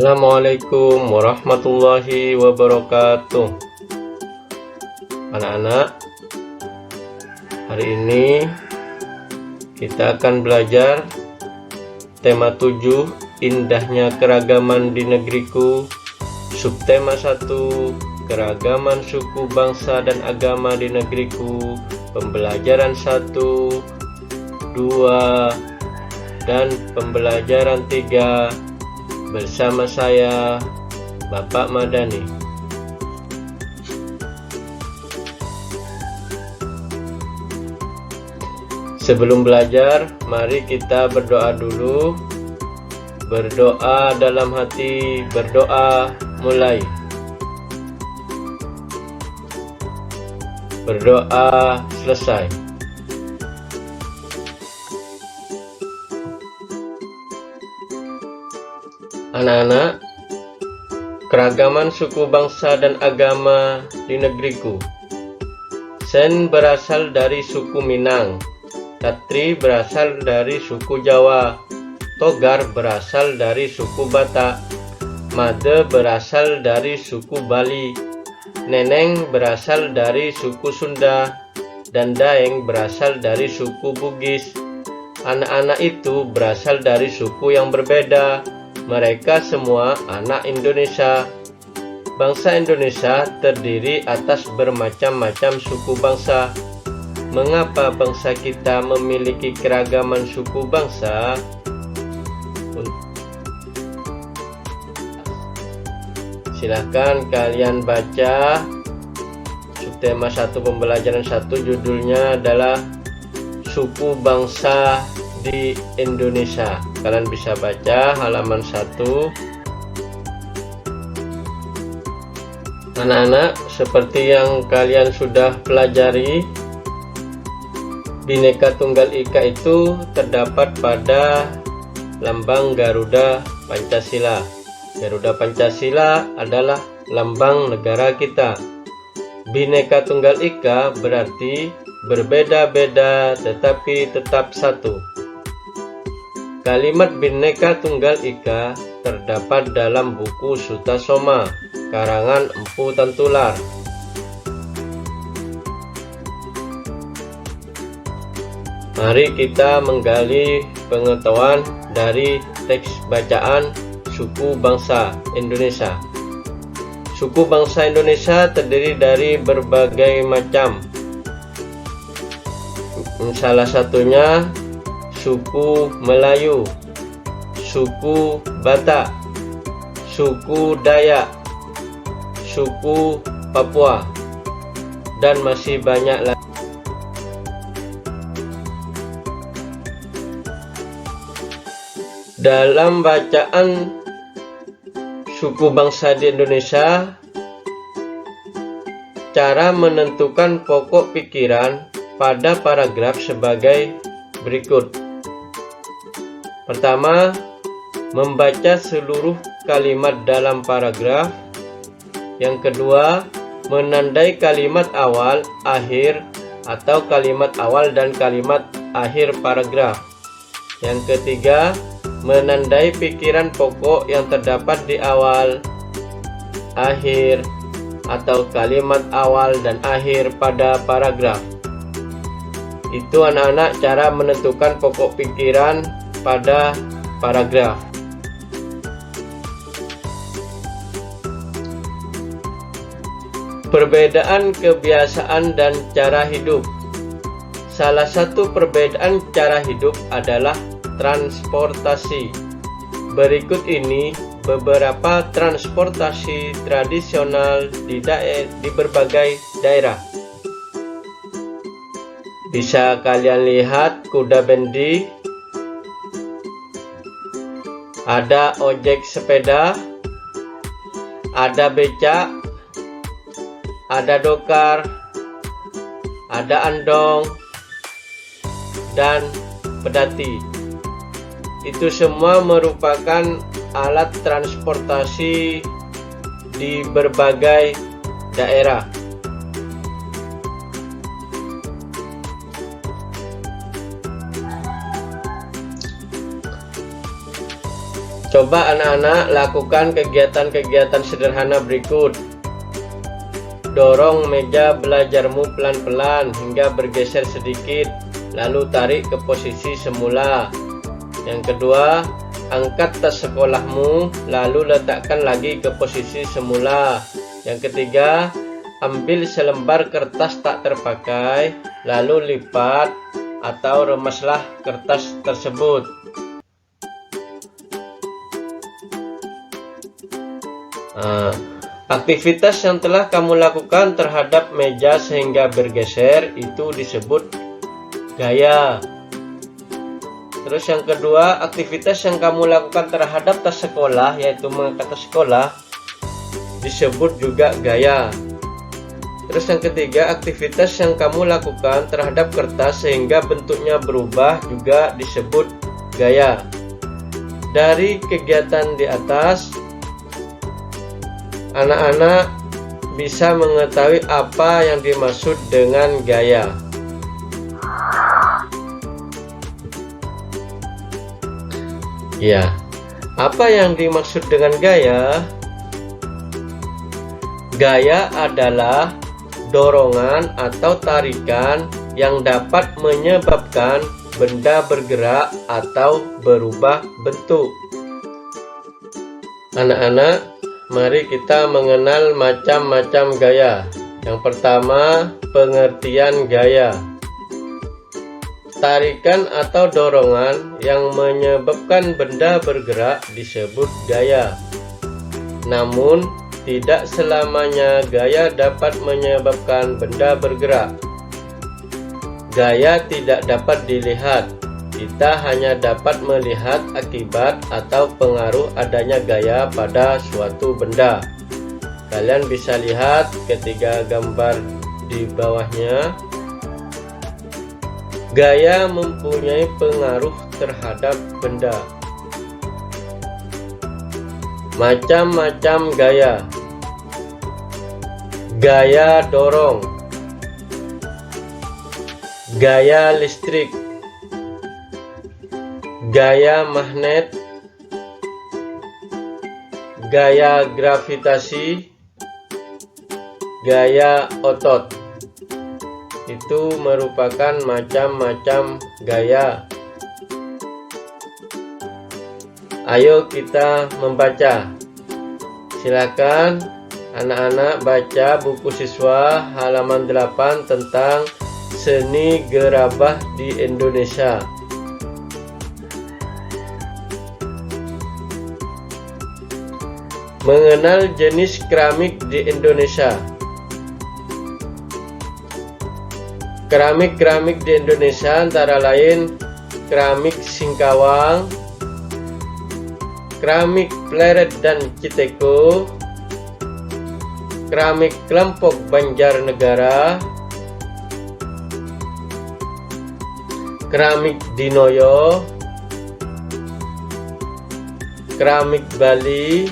Assalamualaikum warahmatullahi wabarakatuh. Anak-anak, hari ini kita akan belajar tema 7, indahnya keragaman di negeriku. Subtema 1, keragaman suku, bangsa, dan agama di negeriku. Pembelajaran 1, 2, dan pembelajaran 3 bersama saya, Bapak Madani. Sebelum belajar, mari kita berdoa dulu. Berdoa dalam hati, berdoa mulai. Berdoa selesai. Anak-anak, keragaman suku, bangsa, dan agama di negeriku. Sen berasal dari suku Minang, Katri berasal dari suku Jawa, Togar berasal dari suku Batak, Made berasal dari suku Bali, Neneng berasal dari suku Sunda, dan Daeng berasal dari suku Bugis. Anak-anak itu berasal dari suku yang berbeda. Mereka semua anak Indonesia. Bangsa Indonesia terdiri atas bermacam-macam suku bangsa. Mengapa bangsa kita memiliki keragaman suku bangsa? Silahkan kalian baca subtema 1 pembelajaran 1, judulnya adalah suku bangsa di Indonesia. Kalian bisa baca halaman 1. Anak-anak, seperti yang kalian sudah pelajari, Bhinneka Tunggal Ika itu terdapat pada lambang Garuda Pancasila. Garuda Pancasila adalah lambang negara kita. Bhinneka Tunggal Ika berarti berbeda-beda tetapi tetap satu. Kalimat Bhinneka Tunggal Ika terdapat dalam buku Sutasoma, karangan Empu Tantular. Mari kita menggali pengetahuan dari teks bacaan suku bangsa Indonesia. Suku bangsa Indonesia terdiri dari berbagai macam. Salah satunya suku Melayu, suku Batak, suku Dayak, suku Papua, dan masih banyak lagi. Dalam bacaan suku bangsa di Indonesia, cara menentukan pokok pikiran pada paragraf sebagai berikut. Pertama, membaca seluruh kalimat dalam paragraf. Yang kedua, menandai kalimat awal, akhir, atau kalimat awal dan kalimat akhir paragraf. Yang ketiga, menandai pikiran pokok yang terdapat di awal, akhir, atau kalimat awal dan akhir pada paragraf. Itu anak-anak cara menentukan pokok pikiran pada paragraf. Perbedaan kebiasaan dan cara hidup. Salah satu perbedaan cara hidup adalah transportasi. Berikut ini beberapa transportasi tradisional di berbagai daerah. Bisa kalian lihat kuda bendi, ada ojek sepeda, ada becak, ada dokar, ada andong, dan pedati. Itu semua merupakan alat transportasi di berbagai daerah. Coba anak-anak lakukan kegiatan-kegiatan sederhana berikut. Dorong meja belajarmu pelan-pelan hingga bergeser sedikit, lalu tarik ke posisi semula. Yang kedua, angkat tas sekolahmu, lalu letakkan lagi ke posisi semula. Yang ketiga, ambil selembar kertas tak terpakai, lalu lipat atau remaslah kertas tersebut. Aktivitas yang telah kamu lakukan terhadap meja sehingga bergeser itu disebut gaya. Terus yang kedua, aktivitas yang kamu lakukan terhadap tas sekolah, yaitu mengangkat tas sekolah, disebut juga gaya. Terus yang ketiga, aktivitas yang kamu lakukan terhadap kertas sehingga bentuknya berubah juga disebut gaya. Dari kegiatan di atas, anak-anak bisa mengetahui apa yang dimaksud dengan gaya. Ya, apa yang dimaksud dengan gaya? Gaya adalah dorongan atau tarikan yang dapat menyebabkan benda bergerak atau berubah bentuk. Anak-anak, mari kita mengenal macam-macam gaya. Yang pertama, pengertian gaya. Tarikan atau dorongan yang menyebabkan benda bergerak disebut gaya. Namun, tidak selamanya gaya dapat menyebabkan benda bergerak. Gaya tidak dapat dilihat. Kita hanya dapat melihat akibat atau pengaruh adanya gaya pada suatu benda. Kalian bisa lihat ketiga gambar di bawahnya. Gaya mempunyai pengaruh terhadap benda. Macam-macam gaya. Gaya dorong, gaya listrik, gaya magnet, gaya gravitasi, gaya otot. Itu merupakan macam-macam gaya. Ayo kita membaca. Silakan anak-anak baca buku siswa halaman 8 tentang seni gerabah di Indonesia. Mengenal jenis keramik di Indonesia. Keramik-keramik di Indonesia antara lain keramik Singkawang, keramik Pleret dan Citeko, keramik Kelompok Banjarnegara, keramik Dinoyo, keramik Bali,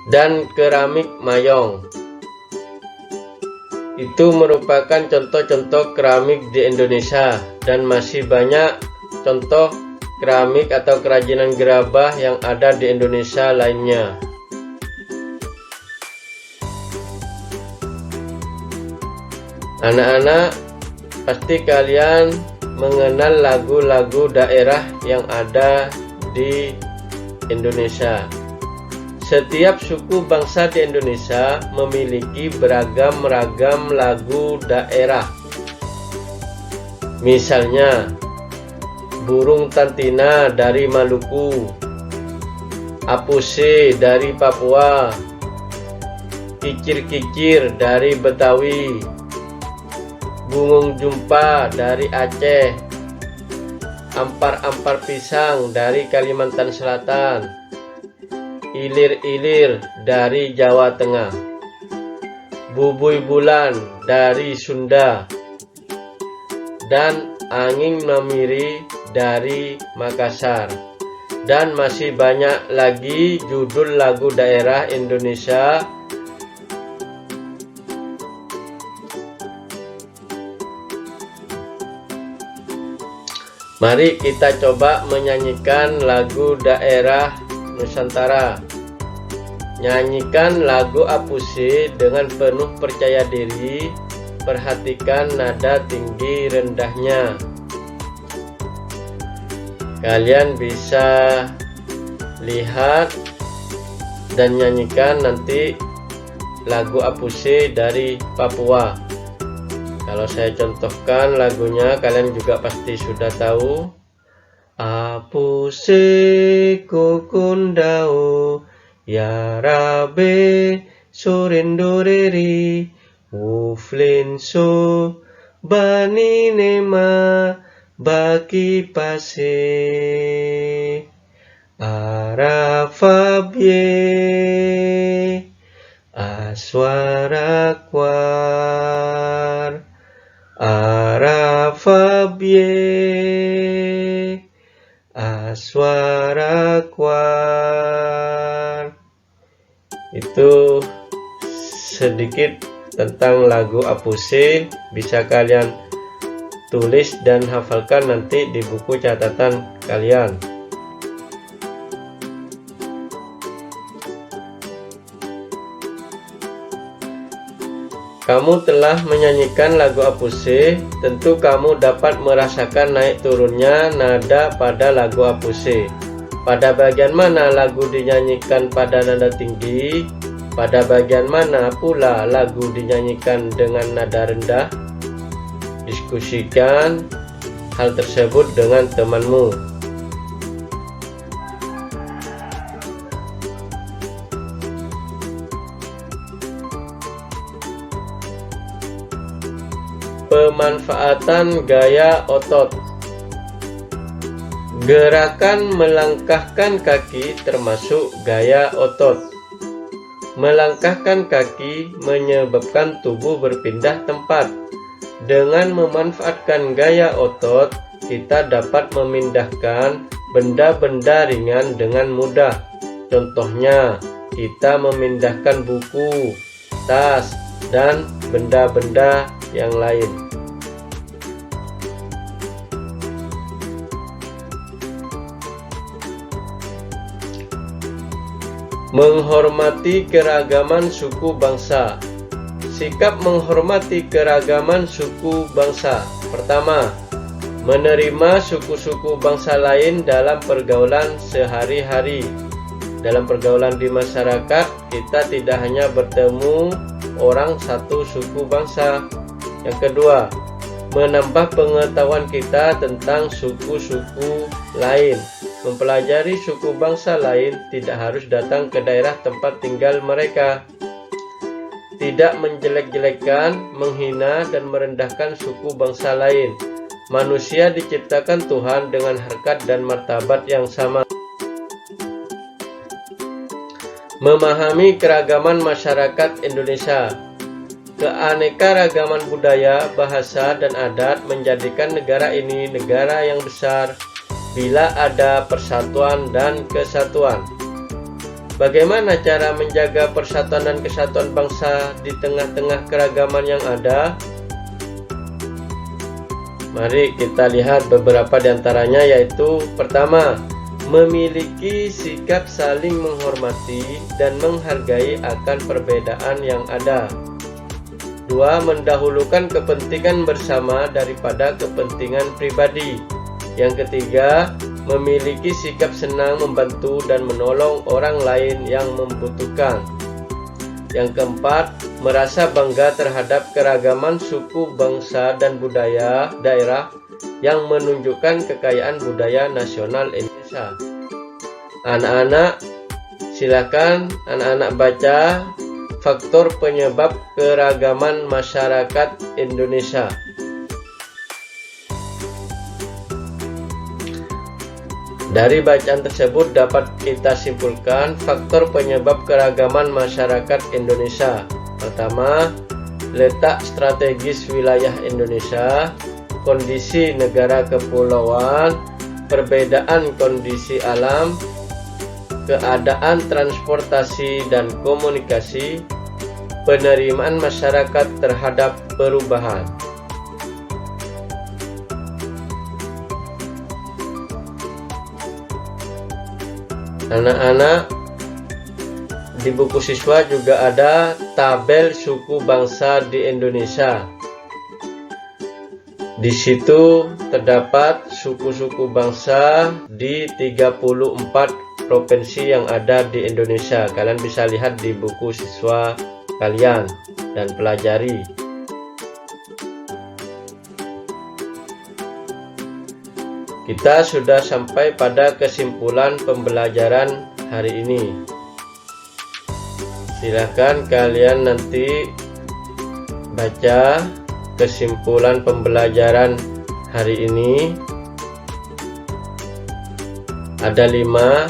dan keramik Mayong. Itu merupakan contoh-contoh keramik di Indonesia, dan masih banyak contoh keramik atau kerajinan gerabah yang ada di Indonesia lainnya. Anak-anak, pasti kalian mengenal lagu-lagu daerah yang ada di Indonesia. Setiap suku bangsa di Indonesia memiliki beragam-ragam lagu daerah. Misalnya, burung tantina dari Maluku, apuse dari Papua, kicir-kicir dari Betawi, bungung jumpa dari Aceh, ampar-ampar pisang dari Kalimantan Selatan, ilir-ilir dari Jawa Tengah, bubuy bulan dari Sunda, dan angin memiri dari Makassar. Dan masih banyak lagi judul lagu daerah Indonesia Mari kita coba menyanyikan lagu daerah Nusantara. Nyanyikan lagu Apuse dengan penuh percaya diri. Perhatikan nada tinggi rendahnya. Kalian bisa lihat dan nyanyikan nanti lagu Apuse dari Papua. Kalau saya contohkan lagunya, kalian juga pasti sudah tahu. Apuse kokondao yarabe sorendoreri uflenso baninema baki pase arafabye aswara kwar arafabye aswara kwar. Itu sedikit tentang lagu Apuse. Bisa kalian tulis dan hafalkan nanti di buku catatan kalian. Kamu telah menyanyikan lagu Apuse, tentu kamu dapat merasakan naik turunnya nada pada lagu Apuse. Pada bagian mana lagu dinyanyikan pada nada tinggi? Pada bagian mana pula lagu dinyanyikan dengan nada rendah? Diskusikan hal tersebut dengan temanmu. Pemanfaatan gaya otot. Gerakan melangkahkan kaki termasuk gaya otot. Melangkahkan kaki menyebabkan tubuh berpindah tempat. Dengan memanfaatkan gaya otot, kita dapat memindahkan benda-benda ringan dengan mudah. Contohnya, kita memindahkan buku, tas, dan benda-benda yang lain. Menghormati keragaman suku bangsa. Sikap menghormati keragaman suku bangsa. Pertama, menerima suku-suku bangsa lain dalam pergaulan sehari-hari. Dalam pergaulan di masyarakat, kita tidak hanya bertemu orang satu suku bangsa. Yang kedua, menambah pengetahuan kita tentang suku-suku lain. Mempelajari suku bangsa lain tidak harus datang ke daerah tempat tinggal mereka. Tidak menjelek-jelekan, menghina, dan merendahkan suku bangsa lain. Manusia diciptakan Tuhan dengan harkat dan martabat yang sama. Memahami keragaman masyarakat Indonesia. Keanekaragaman budaya, bahasa, dan adat menjadikan negara ini negara yang besar bila ada persatuan dan kesatuan. Bagaimana cara menjaga persatuan dan kesatuan bangsa di tengah-tengah keragaman yang ada? Mari kita lihat beberapa di antaranya, yaitu pertama, memiliki sikap saling menghormati dan menghargai akan perbedaan yang ada. 2. Mendahulukan kepentingan bersama daripada kepentingan pribadi. Yang ketiga, memiliki sikap senang membantu dan menolong orang lain yang membutuhkan. Yang keempat, merasa bangga terhadap keragaman suku, bangsa, dan budaya daerah yang menunjukkan kekayaan budaya nasional Indonesia. Anak-anak, silakan anak-anak baca faktor penyebab keragaman masyarakat Indonesia. Dari bacaan tersebut dapat kita simpulkan faktor penyebab keragaman masyarakat Indonesia. Pertama, letak strategis wilayah Indonesia, kondisi negara kepulauan, perbedaan kondisi alam, keadaan transportasi dan komunikasi, penerimaan masyarakat terhadap perubahan. Anak-anak, di buku siswa juga ada tabel suku bangsa di Indonesia. Di situ terdapat suku-suku bangsa di 34 provinsi yang ada di Indonesia. Kalian bisa lihat di buku siswa kalian dan pelajari. Kita sudah sampai pada kesimpulan pembelajaran hari ini. Silahkan kalian nanti baca kesimpulan pembelajaran hari ini. Ada 5.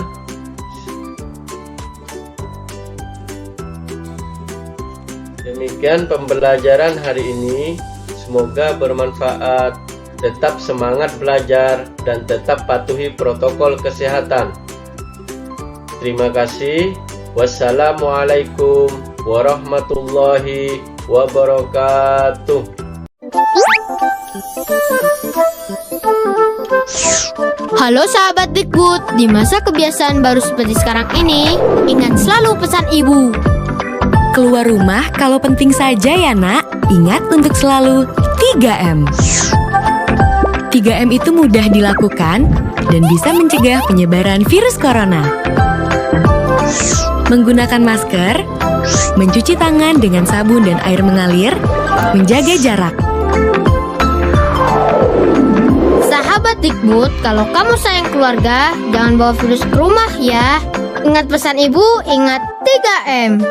Demikian pembelajaran hari ini. Semoga bermanfaat. Tetap semangat belajar dan tetap patuhi protokol kesehatan. Terima kasih. Wassalamualaikum warahmatullahi wabarakatuh. Halo sahabat Dikbud, di masa kebiasaan baru seperti sekarang ini, ingat selalu pesan ibu. Keluar rumah kalau penting saja ya nak. Ingat untuk selalu 3M. 3M itu mudah dilakukan dan bisa mencegah penyebaran virus corona. Menggunakan masker, mencuci tangan dengan sabun dan air mengalir, menjaga jarak. Sahabat Dikbud, kalau kamu sayang keluarga, jangan bawa virus ke rumah ya. Ingat pesan ibu, ingat 3M.